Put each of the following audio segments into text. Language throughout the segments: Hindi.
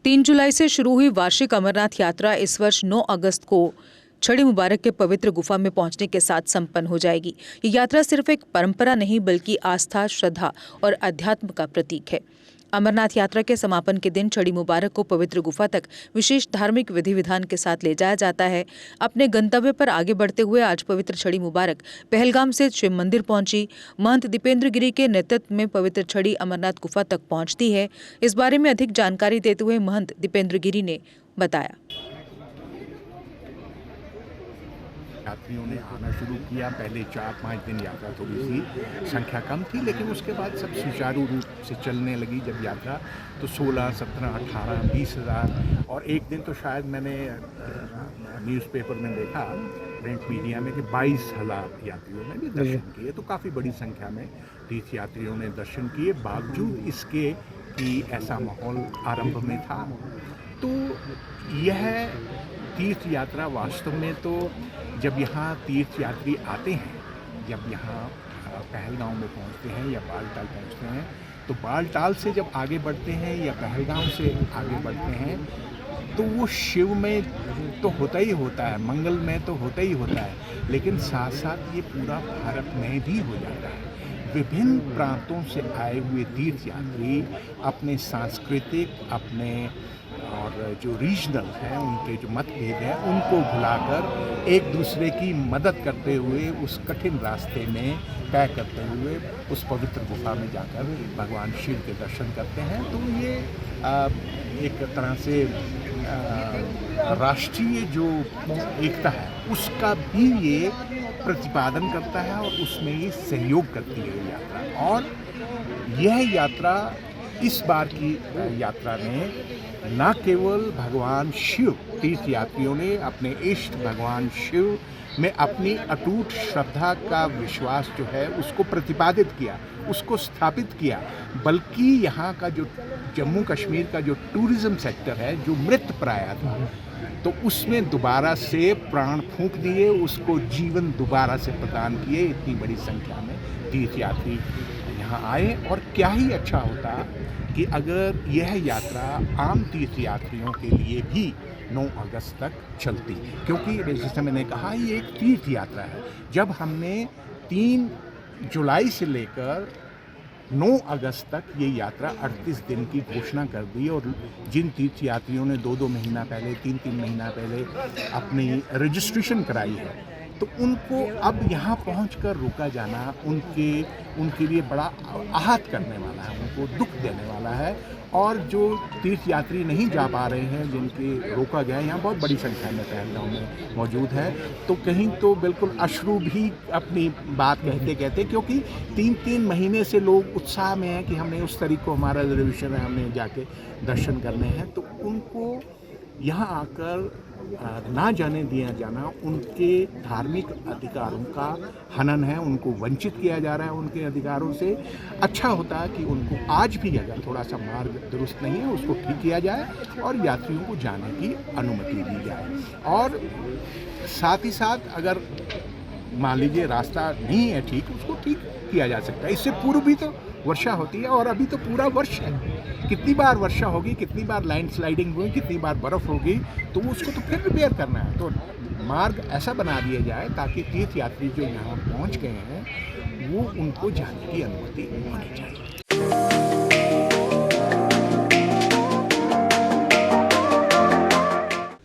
3 जुलाई से शुरू हुई वार्षिक अमरनाथ यात्रा इस वर्ष 9 अगस्त को छड़ी मुबारक के पवित्र गुफा में पहुंचने के साथ संपन्न हो जाएगी। ये यात्रा सिर्फ एक परंपरा नहीं बल्कि आस्था, श्रद्धा और अध्यात्म का प्रतीक है। अमरनाथ यात्रा के समापन के दिन छड़ी मुबारक को पवित्र गुफा तक विशेष धार्मिक विधि विधान के साथ ले जाया जाता है। अपने गंतव्य पर आगे बढ़ते हुए आज पवित्र छड़ी मुबारक पहलगाम से शिव मंदिर पहुंची। महंत दीपेंद्र गिरी के नेतृत्व में पवित्र छड़ी अमरनाथ गुफा तक पहुंचती है। इस बारे में अधिक जानकारी देते हुए महंत दीपेंद्र गिरी ने बताया। यात्रियों ने आना शुरू किया। पहले 4-5 दिन यात्रा थोड़ी सी संख्या कम थी, लेकिन उसके बाद सब सुचारू रूप से चलने लगी। जब यात्रा तो 16, 17, 18, 20 हज़ार और एक दिन तो शायद मैंने न्यूज़पेपर में देखा, प्रिंट मीडिया में, कि 22,000 यात्रियों ने भी दर्शन किए। तो काफ़ी बड़ी संख्या में तीर्थ यात्रियों ने दर्शन किए। बावजूद इसके कि ऐसा माहौल आरंभ में था, तो यह तीर्थ यात्रा वास्तव में तो जब यहाँ तीर्थ यात्री आते हैं, जब यहाँ पहलगाम में पहुँचते हैं या बालटाल पहुँचते हैं, तो बालटाल से जब आगे बढ़ते हैं या पहलगाम से आगे बढ़ते हैं, तो वो शिव में तो होता ही होता है, मंगल में तो होता ही होता है, लेकिन साथ साथ ये पूरा भारत में भी हो जाता है। विभिन्न प्रांतों से आए हुए तीर्थ यात्री अपने सांस्कृतिक, अपने और जो रीजनल हैं, उनके जो मतभेद हैं, उनको भुलाकर एक दूसरे की मदद करते हुए उस कठिन रास्ते में तय करते हुए उस पवित्र गुफा में जाकर भगवान शिव के दर्शन करते हैं। तो ये एक तरह से राष्ट्रीय जो एकता है उसका भी ये प्रतिपादन करता है और उसमें ये सहयोग करती है यात्रा। और यह यात्रा, इस बार की यात्रा में न केवल भगवान शिव, तीर्थ यात्रियों ने अपने इष्ट भगवान शिव में अपनी अटूट श्रद्धा का विश्वास जो है उसको प्रतिपादित किया, उसको स्थापित किया, बल्कि यहाँ का जो जम्मू कश्मीर का जो टूरिज़्म सेक्टर है, जो मृत प्राय था, तो उसमें दोबारा से प्राण फूंक दिए, उसको जीवन दोबारा से प्रदान किए। इतनी बड़ी संख्या में तीर्थ यात्री यहाँ आए। और क्या ही अच्छा होता कि अगर यह यात्रा आम तीर्थ यात्रियों के लिए भी 9 अगस्त तक चलती, क्योंकि जैसे मैंने कहा ये एक तीर्थ यात्रा है। जब हमने 3 जुलाई से लेकर 9 अगस्त तक ये यात्रा 38 दिन की घोषणा कर दी, और जिन तीर्थ यात्रियों ने 2-2 महीना पहले, 3-3 महीना पहले अपनी रजिस्ट्रेशन कराई है, तो उनको अब यहाँ पहुंचकर रोका जाना उनके लिए बड़ा आहत करने वाला है, उनको दुख देने वाला है। और जो तीर्थ यात्री नहीं जा पा रहे हैं, जिनके रोका गया है, यहाँ बहुत बड़ी संख्या में पहलगाम में मौजूद है, तो कहीं तो बिल्कुल अश्रु भी अपनी बात कहते कहते, क्योंकि 3-3 महीने से लोग उत्साह में हैं कि हमने उस तारीख को हमारा रिजर्वेशन है, हमने जाके दर्शन करने हैं। तो उनको यहाँ आकर ना जाने दिया जाना उनके धार्मिक अधिकारों का हनन है, उनको वंचित किया जा रहा है उनके अधिकारों से। अच्छा होता है कि उनको आज भी, अगर थोड़ा सा मार्ग दुरुस्त नहीं है, उसको ठीक किया जाए और यात्रियों को जाने की अनुमति दी जाए। और साथ ही साथ अगर मान लीजिए रास्ता नहीं है ठीक, उसको ठीक किया जा सकता है। इससे पूर्व भी तो वर्षा होती है, और अभी तो पूरा वर्ष है, कितनी बार वर्षा होगी, कितनी बार लैंडस्लाइडिंग होगी, कितनी बार बर्फ़ होगी, तो उसको तो फिर रिपेयर करना है। तो मार्ग ऐसा बना दिया जाए ताकि तीर्थ यात्री जो यहाँ पहुँच गए हैं वो उनको जाने की अनुमति होनी चाहिए।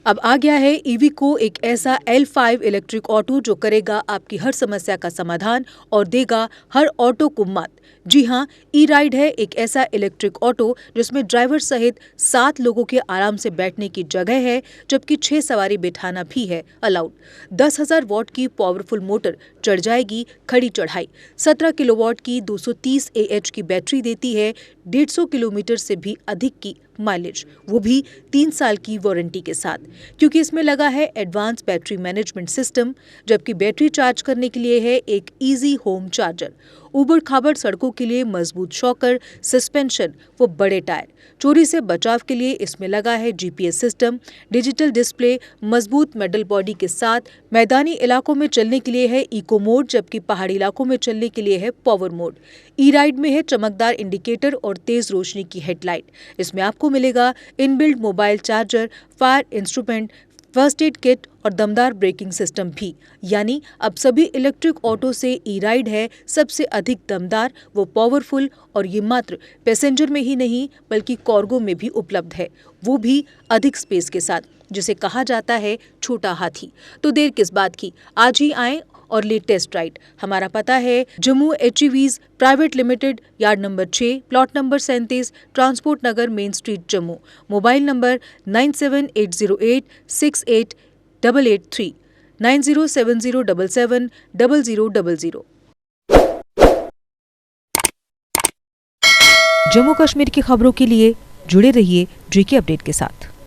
अब आ गया है ईवीको, एक ऐसा L5 इलेक्ट्रिक ऑटो जो करेगा आपकी हर समस्या का समाधान और देगा हर ऑटो को मात। जी हां, ई राइड है एक ऐसा इलेक्ट्रिक ऑटो जिसमें ड्राइवर सहित 7 लोगों के आराम से बैठने की जगह है, जबकि 6 सवारी बिठाना भी है अलाउड। 10,000 वॉट की पावरफुल मोटर चढ़ जाएगी खड़ी चढ़ाई। 17 किलोवाट की 230 AH की बैटरी देती है 150 किलोमीटर से भी अधिक की माइलेज, वो भी 3 साल की वारंटी के साथ, क्योंकि इसमें लगा है एडवांस बैटरी मैनेजमेंट सिस्टम, जबकि बैटरी चार्ज करने के लिए है एक इजी होम चार्जर। ऊबड़ खाबड़ सड़कों के लिए मजबूत शॉकर, सस्पेंशन व बड़े टायर। चोरी से बचाव के लिए इसमें लगा है जीपीएस सिस्टम, डिजिटल डिस्प्ले, मजबूत मेटल बॉडी के साथ। मैदानी इलाकों में चलने के लिए है इको मोड, जबकि पहाड़ी इलाकों में चलने के लिए है पावर मोड। ई राइड में है चमकदार इंडिकेटर और तेज रोशनी की हेडलाइट। इसमें आपको मिलेगा inbuilt mobile charger, fire instrument, first aid kit और दमदार ब्रेकिंग सिस्टम भी। यानी अब सभी इलेक्ट्रिक ऑटो से ई राइड है सबसे अधिक दमदार व पावरफुल, और ये मात्र पैसेंजर में ही नहीं बल्कि कार्गो में भी उपलब्ध है, वो भी अधिक स्पेस के साथ, जिसे कहा जाता है छोटा हाथी। तो देर किस बात की, आज ही आएं और ले टेस्ट राइड। हमारा पता है Jammu HEVs private limited, yard number 6, plot number 37, transport Nagar, main street, Jammu. Mobile number 9780868883, 9070770000। Jammu Kashmir की खबरों के लिए जुड़े रहिए JK अपडेट के साथ।